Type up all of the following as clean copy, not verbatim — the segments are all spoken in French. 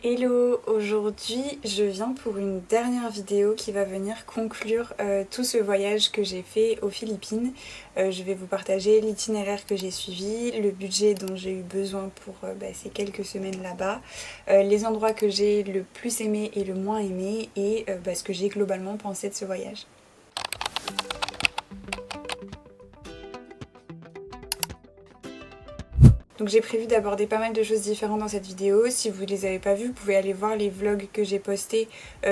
Hello, aujourd'hui je viens pour une dernière vidéo qui va venir conclure tout ce voyage que j'ai fait aux Philippines. Je vais vous partager l'itinéraire que j'ai suivi, le budget dont j'ai eu besoin pour ces quelques semaines là-bas, les endroits que j'ai le plus aimé et le moins aimé et ce que j'ai globalement pensé de ce voyage. Donc j'ai prévu d'aborder pas mal de choses différentes dans cette vidéo. Si vous ne les avez pas vues, vous pouvez aller voir les vlogs que j'ai postés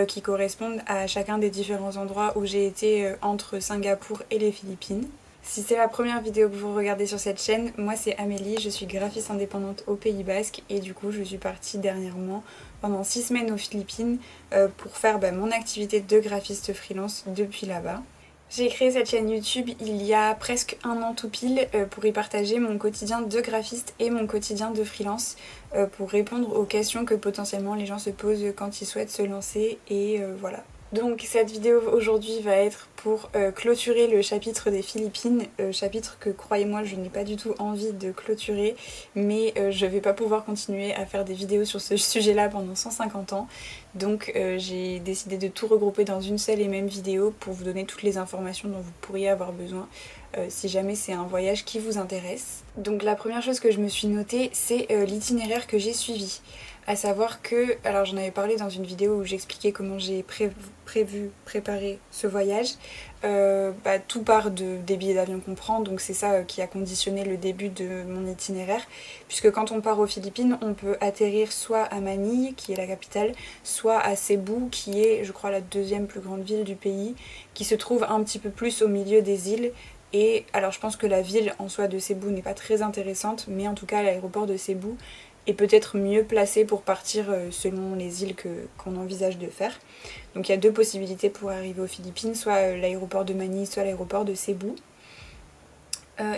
qui correspondent à chacun des différents endroits où j'ai été entre Singapour et les Philippines. Si c'est la première vidéo que vous regardez sur cette chaîne, moi c'est Amélie, je suis graphiste indépendante au Pays Basque et du coup je suis partie dernièrement pendant 6 semaines aux Philippines pour faire mon activité de graphiste freelance depuis là-bas. J'ai créé cette chaîne YouTube il y a presque un an tout pile pour y partager mon quotidien de graphiste et mon quotidien de freelance pour répondre aux questions que potentiellement les gens se posent quand ils souhaitent se lancer et voilà. Donc cette vidéo aujourd'hui va être pour clôturer le chapitre des Philippines, chapitre que croyez-moi je n'ai pas du tout envie de clôturer, mais je vais pas pouvoir continuer à faire des vidéos sur ce sujet-là pendant 150 ans, donc j'ai décidé de tout regrouper dans une seule et même vidéo pour vous donner toutes les informations dont vous pourriez avoir besoin si jamais c'est un voyage qui vous intéresse. Donc la première chose que je me suis notée, c'est l'itinéraire que j'ai suivi. À savoir que, alors j'en avais parlé dans une vidéo où j'expliquais comment j'ai préparé ce voyage. Tout part des billets d'avion qu'on prend, donc c'est ça qui a conditionné le début de mon itinéraire. Puisque quand on part aux Philippines, on peut atterrir soit à Manille, qui est la capitale, soit à Cebu, qui est, je crois, la deuxième plus grande ville du pays, qui se trouve un petit peu plus au milieu des îles. Et alors je pense que la ville en soi de Cebu n'est pas très intéressante, mais en tout cas l'aéroport de Cebu est peut-être mieux placé pour partir selon les îles qu'on envisage de faire. Donc il y a deux possibilités pour arriver aux Philippines, soit l'aéroport de Manille, soit l'aéroport de Cebu.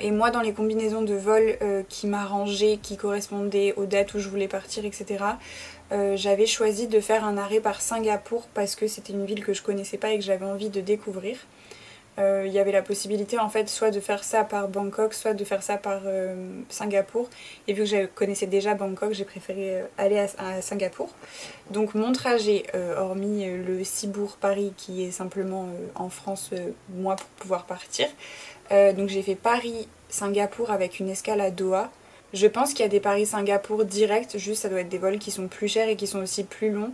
Et moi dans les combinaisons de vol qui m'arrangeaient, qui correspondaient aux dates où je voulais partir, etc., j'avais choisi de faire un arrêt par Singapour parce que c'était une ville que je connaissais pas et que j'avais envie de découvrir. Il y avait la possibilité en fait soit de faire ça par Bangkok, soit de faire ça par Singapour. Et vu que je connaissais déjà Bangkok, j'ai préféré aller à Singapour. Donc mon trajet, hormis le Cibourg-Paris qui est simplement en France, moi pour pouvoir partir. Donc j'ai fait Paris-Singapour avec une escale à Doha. Je pense qu'il y a des Paris-Singapour directs, juste ça doit être des vols qui sont plus chers et qui sont aussi plus longs.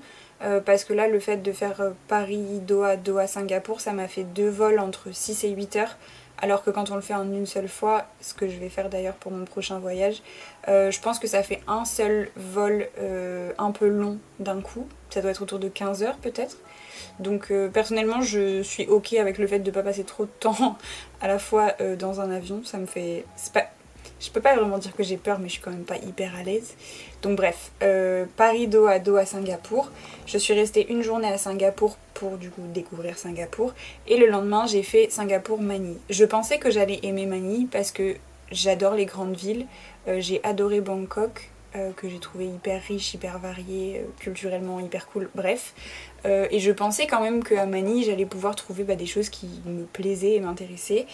Parce que là le fait de faire Paris-Doha, Doha-Singapour, ça m'a fait 2 vols entre 6 et 8 heures, alors que quand on le fait en une seule fois, ce que je vais faire d'ailleurs pour mon prochain voyage, je pense que ça fait un seul vol un peu long d'un coup, ça doit être autour de 15 heures peut-être. Donc personnellement je suis ok avec le fait de ne pas passer trop de temps à la fois dans un avion, ça me fait... Je peux pas vraiment dire que j'ai peur, mais je suis quand même pas hyper à l'aise. Donc bref, Paris-Doha, Doha-Singapour. Je suis restée une journée à Singapour pour du coup découvrir Singapour. Et le lendemain, j'ai fait Singapour-Manille. Je pensais que j'allais aimer Manille parce que j'adore les grandes villes. J'ai adoré Bangkok, que j'ai trouvé hyper riche, hyper varié, culturellement hyper cool, bref. Et je pensais quand même qu'à Manille, j'allais pouvoir trouver des choses qui me plaisaient et m'intéressaient.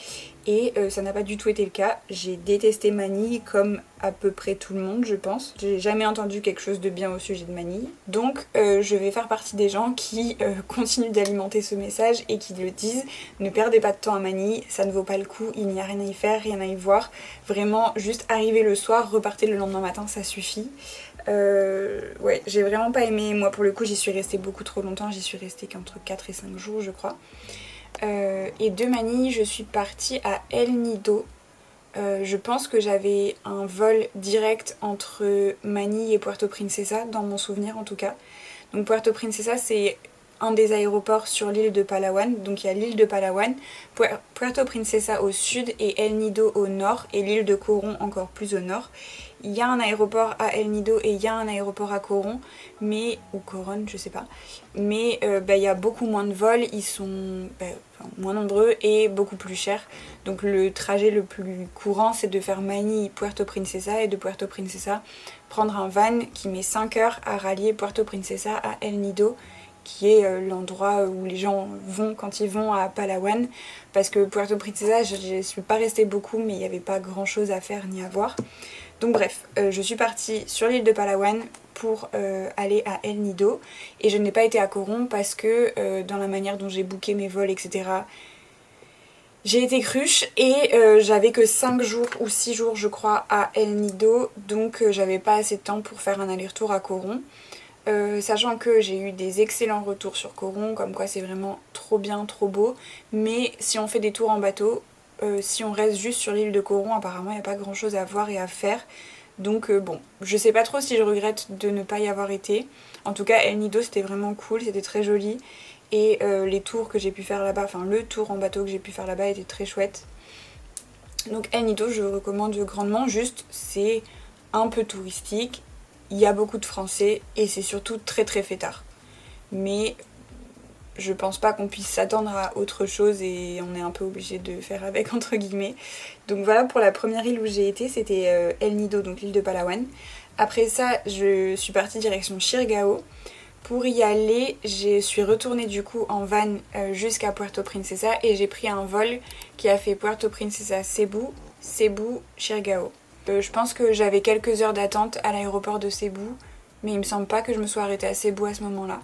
Et ça n'a pas du tout été le cas. J'ai détesté Manille comme à peu près tout le monde, je pense. J'ai jamais entendu quelque chose de bien au sujet de Manille. Donc je vais faire partie des gens qui continuent d'alimenter ce message et qui le disent. Ne perdez pas de temps à Manille, ça ne vaut pas le coup, il n'y a rien à y faire, rien à y voir. Vraiment, juste arriver le soir, repartez le lendemain matin, ça suffit. Ouais, j'ai vraiment pas aimé. Moi pour le coup j'y suis restée beaucoup trop longtemps, j'y suis restée qu'entre 4 et 5 jours je crois. Et de Manille je suis partie à El Nido. Je pense que j'avais un vol direct entre Manille et Puerto Princesa, dans mon souvenir en tout cas. Donc Puerto Princesa c'est un des aéroports sur l'île de Palawan. Donc il y a l'île de Palawan, Puerto Princesa au sud et El Nido au nord, et l'île de Coron encore plus au nord. Il y a un aéroport à El Nido et il y a un aéroport à Coron, mais ou Coron, je sais pas. Mais il y a beaucoup moins de vols, ils sont moins nombreux et beaucoup plus chers. Donc le trajet le plus courant, c'est de faire Manille-Puerto Princesa et de Puerto Princesa prendre un van qui met 5 heures à rallier Puerto Princesa à El Nido, qui est l'endroit où les gens vont quand ils vont à Palawan, parce que Puerto Princesa je suis pas restée beaucoup mais il n'y avait pas grand chose à faire ni à voir. Donc bref, je suis partie sur l'île de Palawan pour aller à El Nido et je n'ai pas été à Coron parce que dans la manière dont j'ai booké mes vols, etc., j'ai été cruche et j'avais que 5 jours ou 6 jours je crois à El Nido, donc j'avais pas assez de temps pour faire un aller-retour à Coron. Sachant que j'ai eu des excellents retours sur Coron, comme quoi c'est vraiment trop bien, trop beau, mais si on fait des tours en bateau, si on reste juste sur l'île de Coron, apparemment il n'y a pas grand chose à voir et à faire. Donc bon, je sais pas trop si je regrette de ne pas y avoir été. En tout cas, El Nido c'était vraiment cool, c'était très joli. Et les tours que j'ai pu faire là-bas, enfin le tour en bateau que j'ai pu faire là-bas était très chouette. Donc El Nido je recommande grandement, juste c'est un peu touristique, il y a beaucoup de Français et c'est surtout très très fêtard. Mais je pense pas qu'on puisse s'attendre à autre chose et on est un peu obligé de faire avec entre guillemets. Donc voilà pour la première île où j'ai été, c'était El Nido, donc l'île de Palawan. Après ça, je suis partie direction Siargao. Pour y aller, je suis retournée du coup en van jusqu'à Puerto Princesa et j'ai pris un vol qui a fait Puerto Princesa Cebu, Cebu, Siargao. Je pense que j'avais quelques heures d'attente à l'aéroport de Cebu, mais il me semble pas que je me sois arrêtée à Cebu à ce moment-là.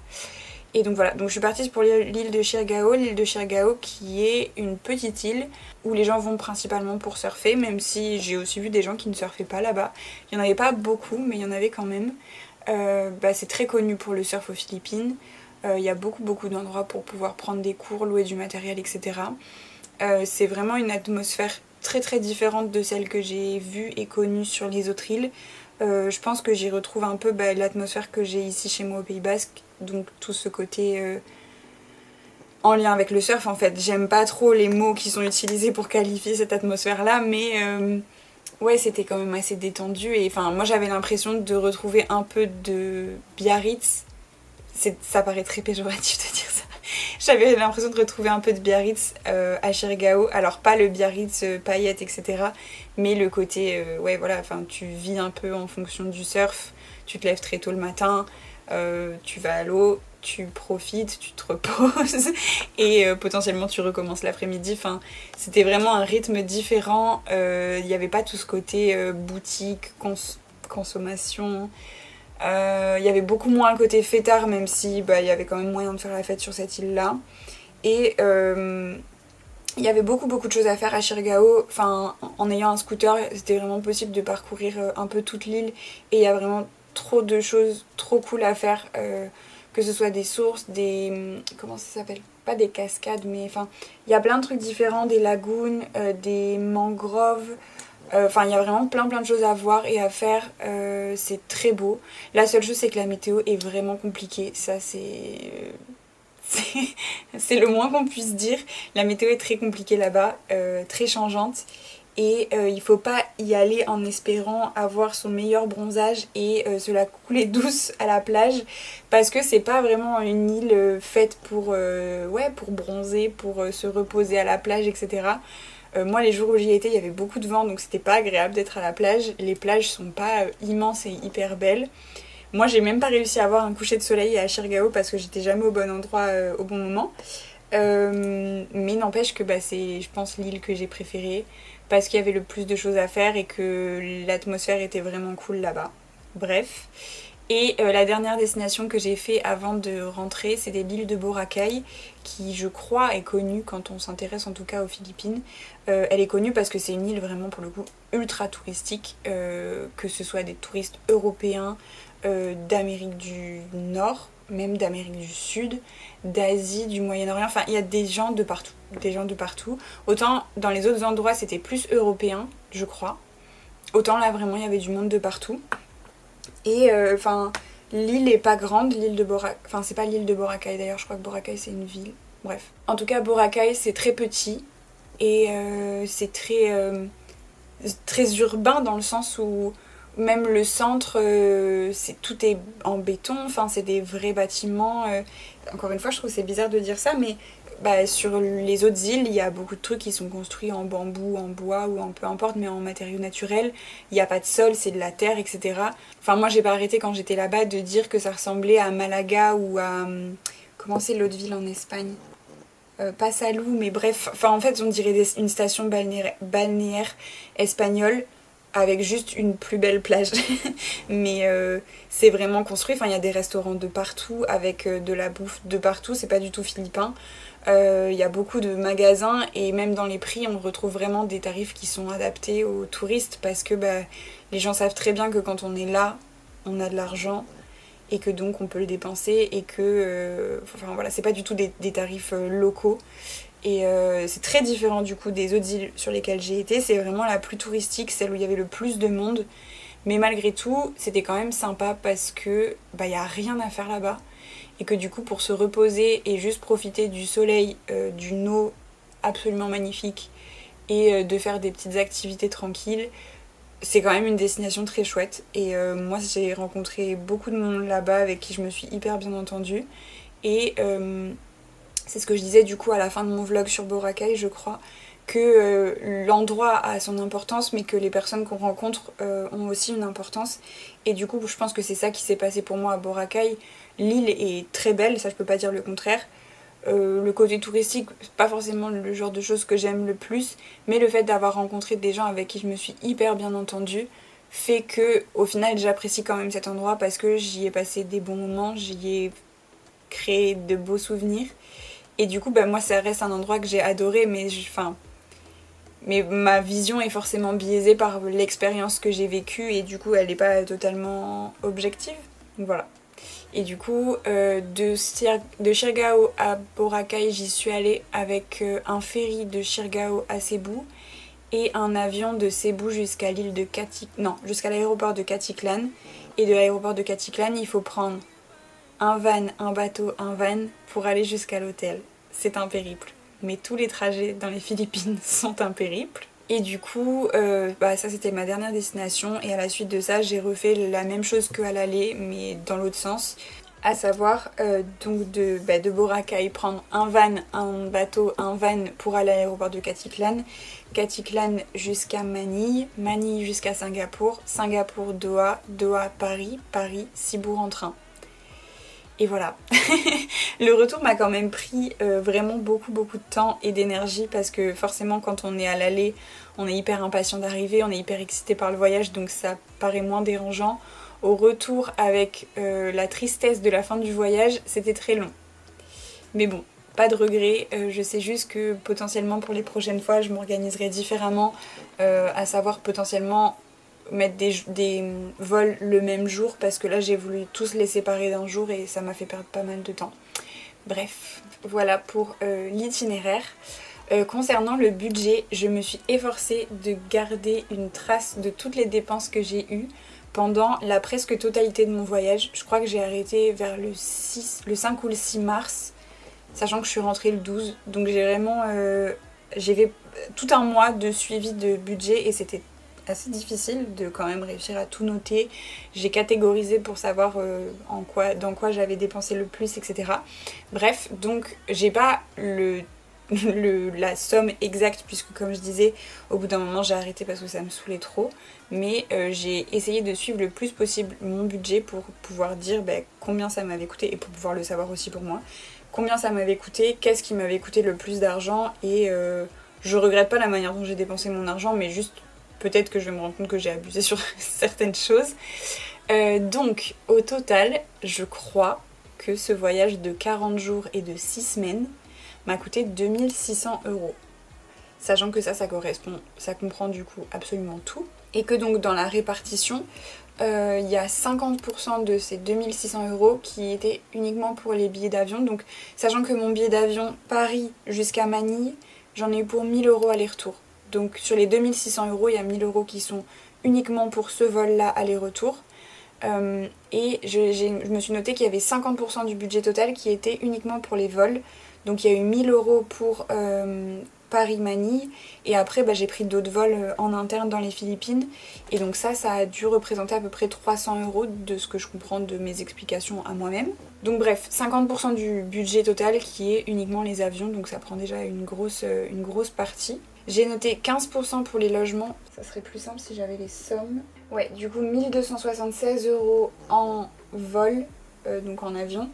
Et donc voilà, donc je suis partie pour l'île de Siargao qui est une petite île où les gens vont principalement pour surfer, même si j'ai aussi vu des gens qui ne surfaient pas là-bas. Il n'y en avait pas beaucoup, mais il y en avait quand même. C'est très connu pour le surf aux Philippines. Il y a beaucoup d'endroits pour pouvoir prendre des cours, louer du matériel, etc. C'est vraiment une atmosphère très très différente de celle que j'ai vue et connue sur les autres îles. Je pense que j'y retrouve un peu l'atmosphère que j'ai ici chez moi au Pays Basque, donc tout ce côté en lien avec le surf en fait. J'aime pas trop les mots qui sont utilisés pour qualifier cette atmosphère là, mais ouais, c'était quand même assez détendu et enfin moi j'avais l'impression de retrouver un peu de Biarritz. Ça paraît très péjoratif de dire ça. J'avais l'impression de retrouver un peu de Biarritz à Siargao. Alors pas le Biarritz paillettes, etc. Mais le côté, ouais voilà, enfin tu vis un peu en fonction du surf. Tu te lèves très tôt le matin, tu vas à l'eau, tu profites, tu te reposes et potentiellement tu recommences l'après-midi. Enfin, c'était vraiment un rythme différent. Il n'y avait pas tout ce côté boutique, consommation. Il y avait beaucoup moins un côté fêtard, même si il y avait quand même moyen de faire la fête sur cette île-là. Et il y avait beaucoup de choses à faire à Siargao. Enfin, en ayant un scooter, c'était vraiment possible de parcourir un peu toute l'île. Et il y a vraiment trop de choses trop cool à faire. Que ce soit des sources, des... Comment ça s'appelle? Pas des cascades, mais enfin... Il y a plein de trucs différents, des lagunes, des mangroves... Enfin, il y a vraiment plein de choses à voir et à faire. C'est très beau. La seule chose, c'est que la météo est vraiment compliquée. Ça, c'est le moins qu'on puisse dire. La météo est très compliquée là-bas, très changeante. Et il faut pas y aller en espérant avoir son meilleur bronzage et se la couler douce à la plage. Parce que c'est pas vraiment une île faite pour bronzer, pour se reposer à la plage, etc. Moi, les jours où j'y étais, il y avait beaucoup de vent, donc c'était pas agréable d'être à la plage. Les plages sont pas immenses et hyper belles. Moi, j'ai même pas réussi à avoir un coucher de soleil à Siargao parce que j'étais jamais au bon endroit au bon moment. Mais n'empêche que c'est, je pense, l'île que j'ai préférée parce qu'il y avait le plus de choses à faire et que l'atmosphère était vraiment cool là-bas. Bref. Et la dernière destination que j'ai fait avant de rentrer, c'était l'île de Boracay, qui je crois est connue quand on s'intéresse en tout cas aux Philippines. Elle est connue parce que c'est une île vraiment pour le coup ultra touristique, que ce soit des touristes européens, d'Amérique du Nord, même d'Amérique du Sud, d'Asie, du Moyen-Orient, enfin il y a des gens de partout, Autant dans les autres endroits c'était plus européen, je crois, autant là vraiment il y avait du monde de partout. Et l'île est pas grande, l'île de Boracay. Enfin, c'est pas l'île de Boracay d'ailleurs, je crois que Boracay c'est une ville. Bref. En tout cas, Boracay c'est très petit et c'est très urbain dans le sens où même le centre, tout est en béton, enfin, c'est des vrais bâtiments. Encore une fois, je trouve que c'est bizarre de dire ça, mais sur les autres îles, il y a beaucoup de trucs qui sont construits en bambou, en bois ou en peu importe, mais en matériaux naturels. Il n'y a pas de sol, c'est de la terre, etc. Enfin, moi, j'ai pas arrêté quand j'étais là-bas de dire que ça ressemblait à Malaga ou à... comment c'est l'autre ville en Espagne? Pas Salou, mais bref. Enfin, en fait, on dirait une station balnéaire espagnole avec juste une plus belle plage. Mais c'est vraiment construit, enfin il y a des restaurants de partout avec de la bouffe de partout, c'est pas du tout philippin. Il y a beaucoup de magasins et même dans les prix on retrouve vraiment des tarifs qui sont adaptés aux touristes parce que les gens savent très bien que quand on est là, on a de l'argent et que donc on peut le dépenser et que enfin voilà, c'est pas du tout des tarifs locaux. Et c'est très différent du coup des autres îles sur lesquelles j'ai été. C'est vraiment la plus touristique, celle où il y avait le plus de monde. Mais malgré tout, c'était quand même sympa parce que y a rien à faire là-bas. Et que du coup, pour se reposer et juste profiter du soleil, d'une eau absolument magnifique et de faire des petites activités tranquilles, c'est quand même une destination très chouette. Et moi, j'ai rencontré beaucoup de monde là-bas avec qui je me suis hyper bien entendue. Et c'est ce que je disais du coup à la fin de mon vlog sur Boracay, je crois, que l'endroit a son importance, mais que les personnes qu'on rencontre ont aussi une importance. Et du coup, je pense que c'est ça qui s'est passé pour moi à Boracay. L'île est très belle, ça je peux pas dire le contraire. Le côté touristique, c'est pas forcément le genre de choses que j'aime le plus, mais le fait d'avoir rencontré des gens avec qui je me suis hyper bien entendue fait que au final j'apprécie quand même cet endroit parce que j'y ai passé des bons moments, j'y ai créé de beaux souvenirs. Et du coup, moi, ça reste un endroit que j'ai adoré, mais ma vision est forcément biaisée par l'expérience que j'ai vécue et du coup, elle n'est pas totalement objective. Donc voilà. Et du coup, de Siargao à Boracay, j'y suis allée avec un ferry de Siargao à Cebu et un avion de Cebu jusqu'à l'île de jusqu'à l'aéroport de Caticlan. Et de l'aéroport de Caticlan, il faut prendre un van, un bateau, un van pour aller jusqu'à l'hôtel. C'est un périple. Mais tous les trajets dans les Philippines sont un périple. Et du coup, ça c'était ma dernière destination. Et à la suite de ça, j'ai refait la même chose qu'à l'aller, mais dans l'autre sens. À savoir, donc de Boracay, prendre un van, un bateau, un van pour aller à l'aéroport de Caticlan. Caticlan jusqu'à Manille, Manille jusqu'à Singapour, Singapour Doha, Doha Paris, Paris Cibourg en train. Et voilà. Le retour m'a quand même pris vraiment beaucoup de temps et d'énergie parce que forcément quand on est à l'aller, on est hyper impatient d'arriver, on est hyper excité par le voyage donc ça paraît moins dérangeant. Au retour avec la tristesse de la fin du voyage, c'était très long. Mais bon, pas de regret, je sais juste que potentiellement pour les prochaines fois je m'organiserai différemment, à savoir potentiellement mettre des vols le même jour parce que là j'ai voulu tous les séparer d'un jour et ça m'a fait perdre pas mal de temps. Bref, voilà pour l'itinéraire. Concernant le budget, je me suis efforcée de garder une trace de toutes les dépenses que j'ai eues pendant la presque totalité de mon voyage. Je crois que j'ai arrêté vers le 5 ou le 6 mars, sachant que je suis rentrée le 12. Donc j'ai fait tout un mois de suivi de budget et c'était assez difficile de quand même réussir à tout noter. J'ai catégorisé pour savoir dans quoi j'avais dépensé le plus, etc. Bref, donc j'ai pas la somme exacte puisque comme je disais, au bout d'un moment j'ai arrêté parce que ça me saoulait trop. Mais j'ai essayé de suivre le plus possible mon budget pour pouvoir dire combien ça m'avait coûté et pour pouvoir le savoir aussi pour moi. Combien ça m'avait coûté, qu'est-ce qui m'avait coûté le plus d'argent et je regrette pas la manière dont j'ai dépensé mon argent mais juste peut-être que je vais me rendre compte que j'ai abusé sur certaines choses. Donc, au total, je crois que ce voyage de 40 jours et de 6 semaines m'a coûté 2600 €. Sachant que ça comprend du coup absolument tout. Et que donc dans la répartition, il y a 50% de ces 2600 € qui étaient uniquement pour les billets d'avion. Donc, sachant que mon billet d'avion Paris jusqu'à Manille, j'en ai eu pour 1000 € aller-retour. Donc sur les 2600 €, il y a 1000 € qui sont uniquement pour ce vol-là aller-retour. Et je me suis noté qu'il y avait 50% du budget total qui était uniquement pour les vols. Donc il y a eu 1000 € pour Paris-Manille. Et après j'ai pris d'autres vols en interne dans les Philippines. Et donc ça a dû représenter à peu près 300 € de ce que je comprends de mes explications à moi-même. Donc bref, 50% du budget total qui est uniquement les avions. Donc ça prend déjà une grosse partie. J'ai noté 15% pour les logements. Ça serait plus simple si j'avais les sommes. Ouais, du coup 1276 € en vol, donc en avion.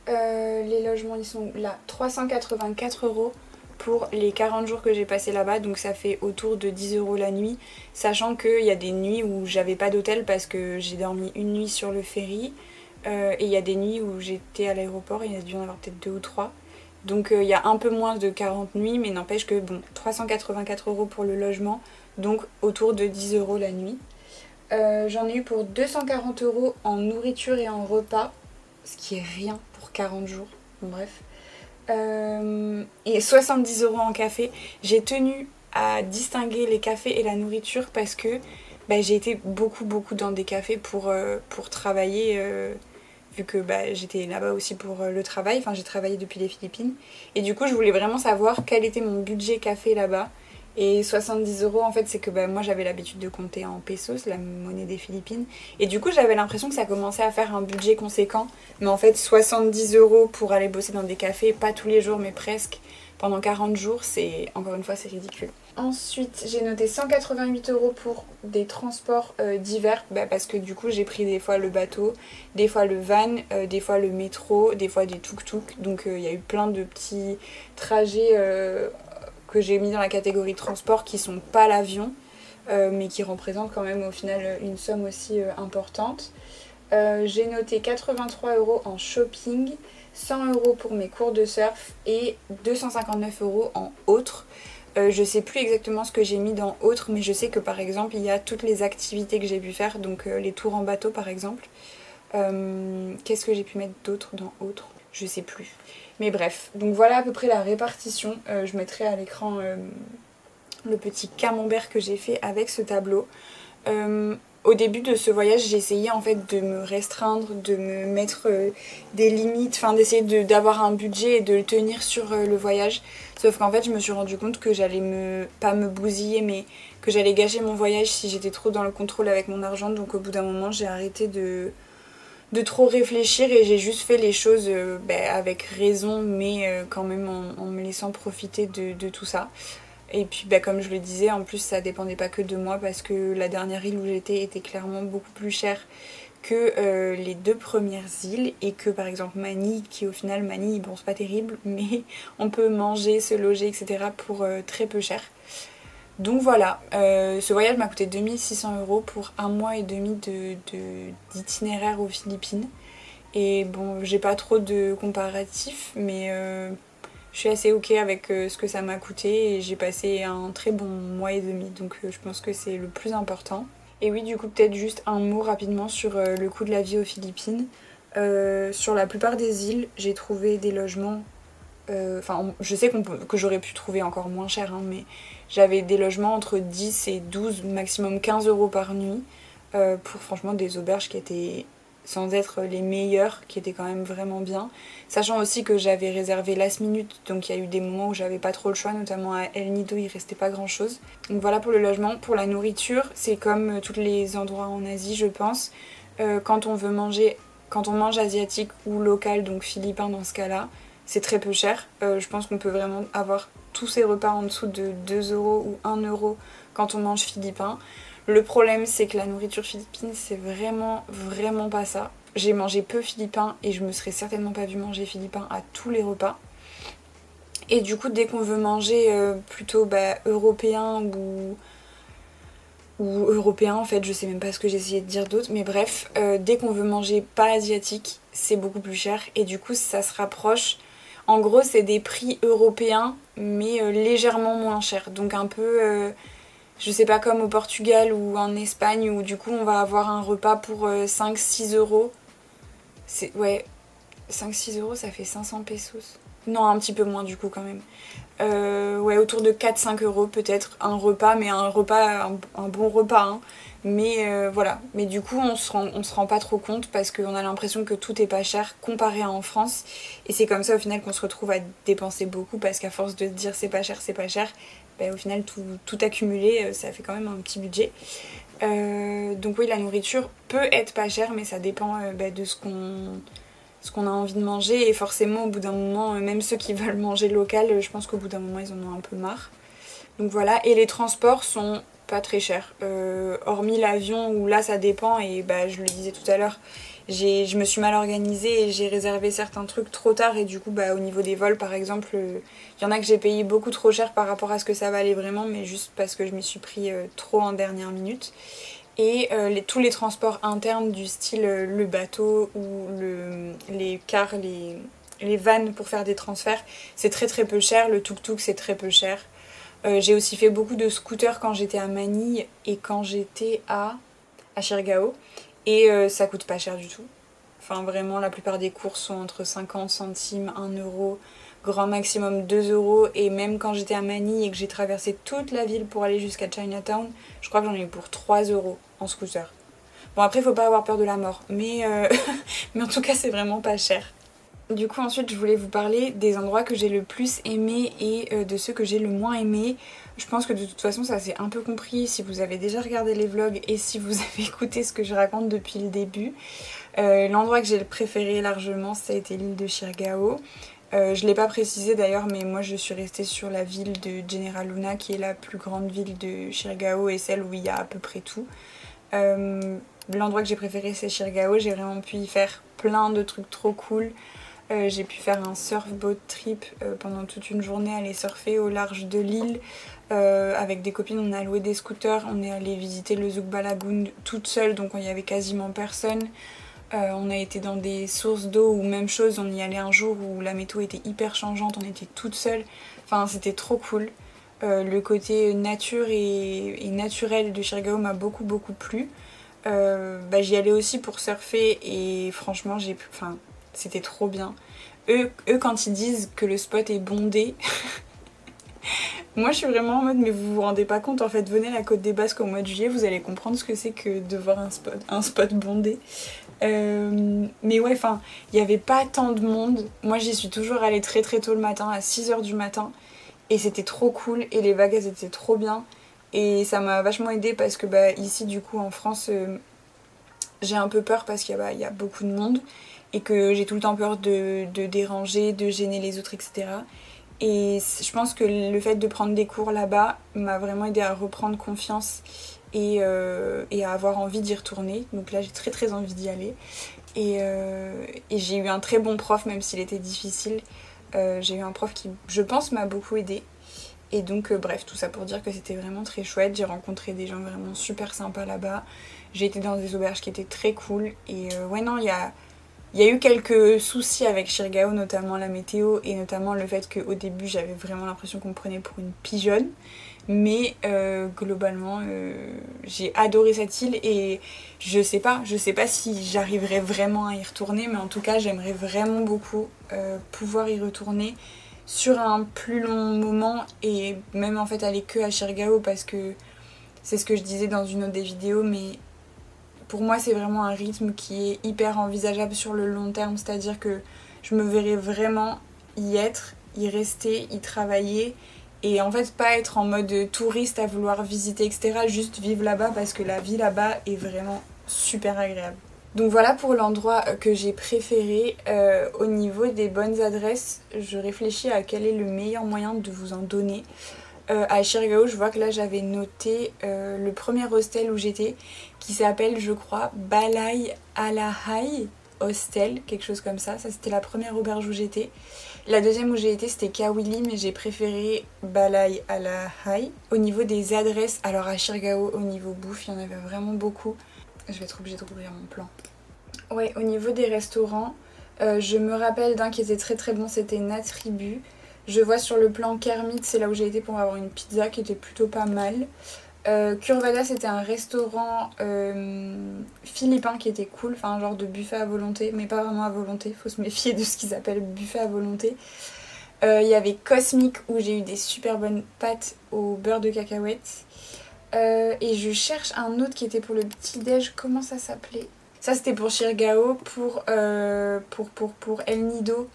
Les logements ils sont là, 384 € pour les 40 jours que j'ai passé là-bas, donc ça fait autour de 10 € la nuit, sachant qu'il y a des nuits où j'avais pas d'hôtel parce que j'ai dormi une nuit sur le ferry, et il y a des nuits où j'étais à l'aéroport, il y a dû en avoir peut-être 2 ou 3. Donc il y a un peu moins de 40 nuits, mais n'empêche que bon, 384 € pour le logement, donc autour de 10 € la nuit. J'en ai eu pour 240 € en nourriture et en repas, ce qui est rien pour 40 jours, bon, bref. Et 70 € en café. J'ai tenu à distinguer les cafés et la nourriture parce que j'ai été beaucoup dans des cafés pour travailler, vu que j'étais là-bas aussi pour le travail, enfin j'ai travaillé depuis les Philippines. Et du coup je voulais vraiment savoir quel était mon budget café là-bas. Et 70 € en fait c'est que moi j'avais l'habitude de compter en pesos, la monnaie des Philippines. Et du coup j'avais l'impression que ça commençait à faire un budget conséquent. Mais en fait 70 € pour aller bosser dans des cafés, pas tous les jours mais presque, pendant 40 jours, c'est encore une fois c'est ridicule. Ensuite j'ai noté 188 € pour des transports divers, parce que du coup j'ai pris des fois le bateau, des fois le van, des fois le métro, des fois des tuk-tuk. Donc il y a eu plein de petits trajets que j'ai mis dans la catégorie transport qui sont pas l'avion, mais qui représentent quand même au final une somme aussi importante. J'ai noté 83 € en shopping, 100 € pour mes cours de surf et 259 € en autres. Je sais plus exactement ce que j'ai mis dans autres, mais je sais que par exemple il y a toutes les activités que j'ai pu faire, donc les tours en bateau par exemple. Qu'est-ce que j'ai pu mettre d'autre dans autres ? Je sais plus. Mais bref, donc voilà à peu près la répartition. Je mettrai à l'écran le petit camembert que j'ai fait avec ce tableau. Au début de ce voyage, j'ai essayé en fait de me restreindre, de me mettre des limites, enfin d'essayer d'avoir un budget et de le tenir sur le voyage. Sauf qu'en fait, je me suis rendu compte que j'allais pas me bousiller, mais que j'allais gâcher mon voyage si j'étais trop dans le contrôle avec mon argent. Donc au bout d'un moment, j'ai arrêté de trop réfléchir et j'ai juste fait les choses avec raison, mais quand même en me laissant profiter de tout ça. Et puis comme je le disais, en plus ça dépendait pas que de moi parce que la dernière île où j'étais était clairement beaucoup plus chère que les 2 premières îles, et que par exemple Manille, qui au final Manille, bon c'est pas terrible, mais on peut manger, se loger, etc. pour très peu cher. Donc voilà, ce voyage m'a coûté 2600 € pour 1 mois et demi d'itinéraire aux Philippines. Et bon, j'ai pas trop de comparatifs, mais je suis assez ok avec ce que ça m'a coûté et j'ai passé un très bon mois et demi, donc je pense que c'est le plus important. Et oui, du coup, peut-être juste un mot rapidement sur le coût de la vie aux Philippines. Sur la plupart des îles, j'ai trouvé des logements. Enfin, je sais que j'aurais pu trouver encore moins cher, hein, mais j'avais des logements entre 10 et 12, maximum 15 € par nuit, pour franchement des auberges qui étaient, sans être les meilleures, qui étaient quand même vraiment bien. Sachant aussi que j'avais réservé last minute, donc il y a eu des moments où j'avais pas trop le choix, notamment à El Nido, il restait pas grand chose. Donc voilà pour le logement. Pour la nourriture, c'est comme tous les endroits en Asie, je pense. Quand on mange asiatique ou local, donc philippin dans ce cas-là, c'est très peu cher. Je pense qu'on peut vraiment avoir tous ces repas en dessous de 2 € ou 1 € quand on mange philippin. Le problème, c'est que la nourriture philippine, c'est vraiment pas ça. J'ai mangé peu philippin et je me serais certainement pas vue manger philippin à tous les repas. Et du coup, dès qu'on veut manger plutôt européen ou européen, en fait, je sais même pas ce que j'ai essayé de dire d'autre, mais bref, dès qu'on veut manger pas asiatique, c'est beaucoup plus cher et du coup, ça se rapproche. En gros, c'est des prix européens, mais légèrement moins chers. Donc un peu, je sais pas, comme au Portugal ou en Espagne, où du coup on va avoir un repas pour 5-6 €. Ouais, 5-6 €, ça fait 500 pesos. Non, un petit peu moins du coup quand même. Ouais, autour de 4-5 € peut-être, un repas, mais un bon repas, hein. Mais voilà, mais du coup on se rend pas trop compte parce qu'on a l'impression que tout est pas cher comparé à en France. Et c'est comme ça au final qu'on se retrouve à dépenser beaucoup parce qu'à force de se dire c'est pas cher, au final tout accumulé, ça fait quand même un petit budget. Donc oui, la nourriture peut être pas chère, mais ça dépend de ce qu'on a envie de manger. Et forcément, au bout d'un moment, même ceux qui veulent manger local, je pense qu'au bout d'un moment, ils en ont un peu marre. Donc voilà, et les transports sont pas très chers. Hormis l'avion, où là, ça dépend, et je le disais tout à l'heure, je me suis mal organisée et j'ai réservé certains trucs trop tard et du coup au niveau des vols par exemple, il y en a que j'ai payé beaucoup trop cher par rapport à ce que ça valait vraiment, mais juste parce que je m'y suis pris trop en dernière minute. Et tous les transports internes du style le bateau ou les cars, les vannes pour faire des transferts, c'est très très peu cher. Le tuk-tuk c'est très peu cher. J'ai aussi fait beaucoup de scooters quand j'étais à Manille et quand j'étais à Chirgao. Et ça coûte pas cher du tout. Enfin vraiment la plupart des courses sont entre 50 centimes, 1 euro, grand maximum 2 euros. Et même quand j'étais à Manille et que j'ai traversé toute la ville pour aller jusqu'à Chinatown, je crois que j'en ai eu pour 3 euros en scooter. Bon après faut pas avoir peur de la mort, mais, mais en tout cas c'est vraiment pas cher. Du coup ensuite je voulais vous parler des endroits que j'ai le plus aimé et de ceux que j'ai le moins aimé. Je pense que de toute façon ça s'est un peu compris si vous avez déjà regardé les vlogs et si vous avez écouté ce que je raconte depuis le début. L'endroit que j'ai préféré largement ça a été l'île de Chirgao. Je l'ai pas précisé d'ailleurs mais moi je suis restée sur la ville de General Luna qui est la plus grande ville de Chirgao et celle où il y a à peu près tout. L'endroit que j'ai préféré c'est Chirgao, j'ai vraiment pu y faire plein de trucs trop cool. J'ai pu faire un surfboat trip pendant toute une journée, aller surfer au large de l'île. Avec des copines, on a loué des scooters, on est allé visiter le Zugba Lagoon toute seule, donc il y avait quasiment personne. On a été dans des sources d'eau ou même chose, on y allait un jour où la météo était hyper changeante, on était toute seule. Enfin, c'était trop cool. Le côté nature et naturel de Chirgao m'a beaucoup plu. J'y allais aussi pour surfer et franchement c'était trop bien. Eux quand ils disent que le spot est bondé, moi je suis vraiment en mode mais vous vous rendez pas compte en fait, venez à la Côte des Basques au mois de juillet, vous allez comprendre ce que c'est que de voir un spot bondé. Mais ouais, enfin, il n'y avait pas tant de monde. Moi j'y suis toujours allée très très tôt le matin, à 6h du matin. Et c'était trop cool et les vagues elles étaient trop bien. Et ça m'a vachement aidée parce que ici du coup en France j'ai un peu peur parce qu'il y a beaucoup de monde et que j'ai tout le temps peur de déranger, de gêner les autres, etc. Et je pense que le fait de prendre des cours là-bas m'a vraiment aidé à reprendre confiance et à avoir envie d'y retourner. Donc là j'ai très très envie d'y aller. Et j'ai eu un très bon prof même s'il était difficile. J'ai eu un prof qui je pense m'a beaucoup aidée. Et donc bref, tout ça pour dire que c'était vraiment très chouette. J'ai rencontré des gens vraiment super sympas là-bas. J'ai été dans des auberges qui étaient très cool. Et ouais non, il y a eu quelques soucis avec Chirgao, notamment la météo et notamment le fait qu'au début j'avais vraiment l'impression qu'on me prenait pour une pigeonne. Mais globalement j'ai adoré cette île et je sais pas si j'arriverai vraiment à y retourner, mais en tout cas j'aimerais vraiment beaucoup pouvoir y retourner sur un plus long moment et même en fait aller que à Chirgao parce que c'est ce que je disais dans une autre des vidéos, mais pour moi c'est vraiment un rythme qui est hyper envisageable sur le long terme, c'est-à-dire que je me verrais vraiment y être, y rester, y travailler et en fait pas être en mode touriste à vouloir visiter etc, juste vivre là-bas parce que la vie là-bas est vraiment super agréable. Donc voilà pour l'endroit que j'ai préféré. Au niveau des bonnes adresses, je réfléchis à quel est le meilleur moyen de vous en donner. À Chirgao, je vois que là j'avais noté le premier hostel où j'étais qui s'appelle je crois Balai Alahai Hostel, quelque chose comme ça. Ça c'était la première auberge où j'étais. La deuxième où j'ai été c'était Kawili, mais j'ai préféré Balai Alahai. Au niveau des adresses, alors à Chirgao au niveau bouffe il y en avait vraiment beaucoup. Je vais être obligée de rouvrir mon plan. Ouais, au niveau des restaurants, je me rappelle d'un qui était très très bon, c'était Natribu. Je vois sur le plan Kermit, c'est là où j'ai été pour avoir une pizza qui était plutôt pas mal. Curvada, c'était un restaurant philippin qui était cool, enfin un genre de buffet à volonté, mais pas vraiment à volonté, faut se méfier de ce qu'ils appellent buffet à volonté. Il y avait Cosmic où j'ai eu des super bonnes pâtes au beurre de cacahuète. Et je cherche un autre qui était pour le petit-déj, comment ça s'appelait ? Ça c'était pour Chirgao, pour El Nido.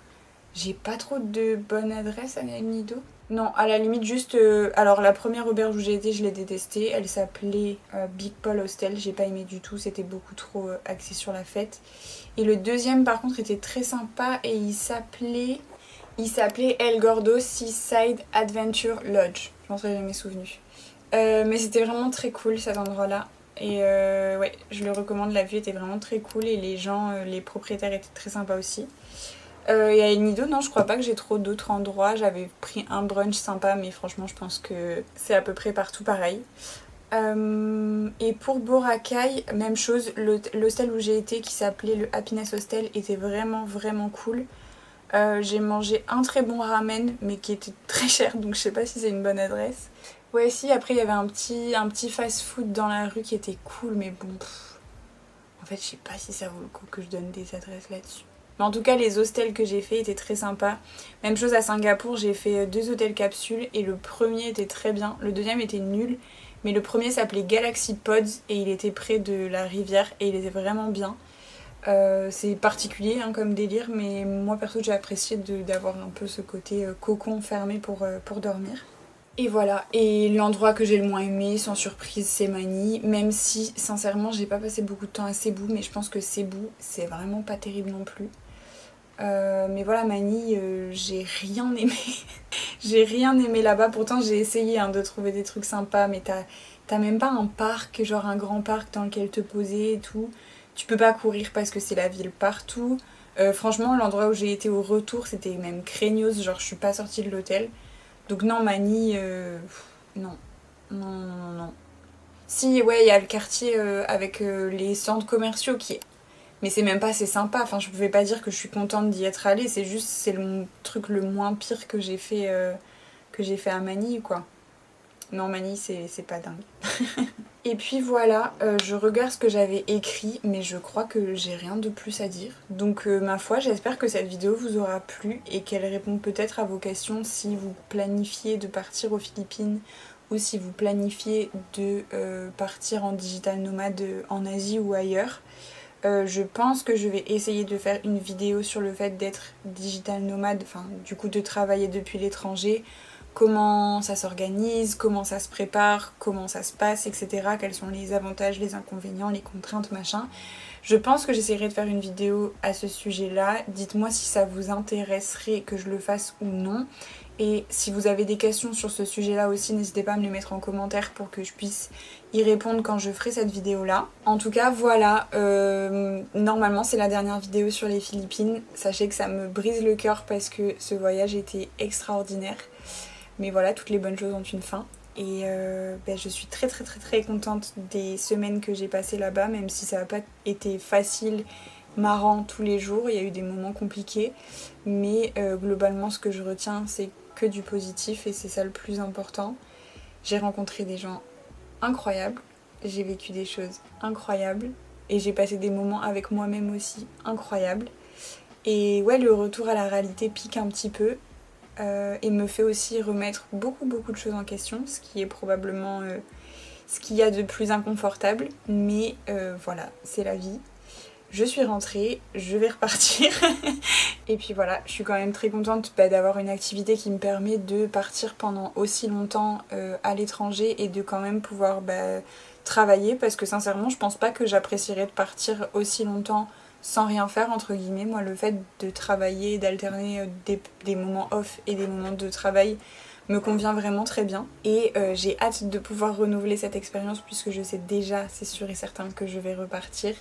J'ai pas trop de bonne adresse à El Nido. Non, à la limite juste... alors la première auberge où j'ai été, je l'ai détestée. Elle s'appelait Big Paul Hostel. J'ai pas aimé du tout, c'était beaucoup trop axé sur la fête. Et le deuxième par contre était très sympa et il s'appelait El Gordo Seaside Adventure Lodge. Je m'en serais jamais souvenu. Mais c'était vraiment très cool cet endroit-là. Et ouais, je le recommande, la vue était vraiment très cool et les gens, les propriétaires étaient très sympas aussi. Et à Nido, non, je crois pas que j'ai trop d'autres endroits. J'avais pris un brunch sympa, mais franchement, je pense que c'est à peu près partout pareil. Et pour Boracay, même chose, l'hostel où j'ai été qui s'appelait le Happiness Hostel était vraiment vraiment cool. J'ai mangé un très bon ramen mais qui était très cher donc je sais pas si c'est une bonne adresse. Ouais si, après il y avait un petit fast food dans la rue qui était cool mais bon en fait je sais pas si ça vaut le coup que je donne des adresses là-dessus. Mais en tout cas les hostels que j'ai fait étaient très sympas. Même chose à Singapour, j'ai fait 2 hôtels capsules et le premier était très bien, le deuxième était nul. Mais le premier s'appelait Galaxy Pods et il était près de la rivière et il était vraiment bien. C'est particulier hein, comme délire, mais moi perso j'ai apprécié d'avoir un peu ce côté cocon fermé pour dormir. Et voilà, et l'endroit que j'ai le moins aimé, sans surprise, c'est Manille. Même si sincèrement j'ai pas passé beaucoup de temps à Cebu, mais je pense que Cebu c'est vraiment pas terrible non plus. Mais voilà, Manille, j'ai rien aimé. J'ai rien aimé là-bas, pourtant j'ai essayé hein, de trouver des trucs sympas, mais t'as même pas un parc, genre un grand parc dans lequel te poser et tout. Tu peux pas courir parce que c'est la ville partout. Franchement, l'endroit où j'ai été au retour, c'était même craignos, genre je suis pas sortie de l'hôtel. Donc non, Manille, non. Non, non, non, non. Si, ouais, il y a le quartier avec les centres commerciaux qui est... Mais c'est même pas assez sympa, enfin je pouvais pas dire que je suis contente d'y être allée, c'est juste, c'est le truc le moins pire que j'ai fait à Manille, quoi. Non, Manille, c'est pas dingue. Et puis voilà, je regarde ce que j'avais écrit, mais je crois que j'ai rien de plus à dire. Donc ma foi, j'espère que cette vidéo vous aura plu et qu'elle répond peut-être à vos questions si vous planifiez de partir aux Philippines ou si vous planifiez de partir en digital nomade en Asie ou ailleurs. Je pense que je vais essayer de faire une vidéo sur le fait d'être digital nomade, enfin du coup de travailler depuis l'étranger, comment ça s'organise, comment ça se prépare, comment ça se passe, etc. Quels sont les avantages, les inconvénients, les contraintes, machin. Je pense que j'essaierai de faire une vidéo à ce sujet-là. Dites-moi si ça vous intéresserait que je le fasse ou non. Et si vous avez des questions sur ce sujet-là aussi, n'hésitez pas à me les mettre en commentaire pour que je puisse y répondre quand je ferai cette vidéo-là. En tout cas, voilà, normalement c'est la dernière vidéo sur les Philippines. Sachez que ça me brise le cœur parce que ce voyage était extraordinaire. Mais voilà, toutes les bonnes choses ont une fin. Et je suis très très très très contente des semaines que j'ai passées là-bas, même si ça n'a pas été facile, marrant tous les jours, il y a eu des moments compliqués. Mais globalement ce que je retiens c'est que du positif et c'est ça le plus important. J'ai rencontré des gens incroyables, j'ai vécu des choses incroyables et j'ai passé des moments avec moi-même aussi incroyables. Et ouais, le retour à la réalité pique un petit peu. Et me fait aussi remettre beaucoup de choses en question, ce qui est probablement ce qu'il y a de plus inconfortable, mais voilà, c'est la vie. Je suis rentrée, je vais repartir. Et puis voilà, je suis quand même très contente d'avoir une activité qui me permet de partir pendant aussi longtemps à l'étranger et de quand même pouvoir travailler, parce que sincèrement je pense pas que j'apprécierais de partir aussi longtemps sans rien faire entre guillemets. Moi le fait de travailler, d'alterner des moments off et des moments de travail me convient vraiment très bien. Et j'ai hâte de pouvoir renouveler cette expérience puisque je sais déjà, c'est sûr et certain que je vais repartir.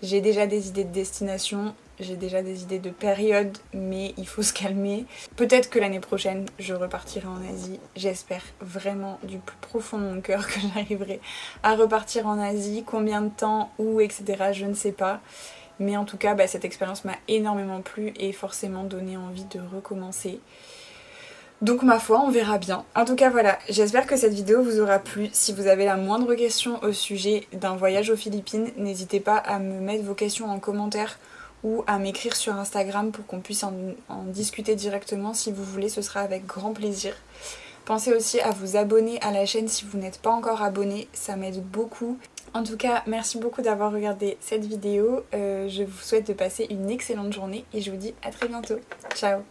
J'ai déjà des idées de destination, j'ai déjà des idées de période, mais il faut se calmer. Peut-être que l'année prochaine, je repartirai en Asie. J'espère vraiment du plus profond de mon cœur que j'arriverai à repartir en Asie. Combien de temps, où, etc. je ne sais pas. Mais en tout cas, cette expérience m'a énormément plu et forcément donné envie de recommencer. Donc ma foi, on verra bien. En tout cas voilà, j'espère que cette vidéo vous aura plu. Si vous avez la moindre question au sujet d'un voyage aux Philippines, n'hésitez pas à me mettre vos questions en commentaire ou à m'écrire sur Instagram pour qu'on puisse en discuter directement si vous voulez, ce sera avec grand plaisir. Pensez aussi à vous abonner à la chaîne si vous n'êtes pas encore abonné, ça m'aide beaucoup. En tout cas, merci beaucoup d'avoir regardé cette vidéo. Je vous souhaite de passer une excellente journée et je vous dis à très bientôt. Ciao!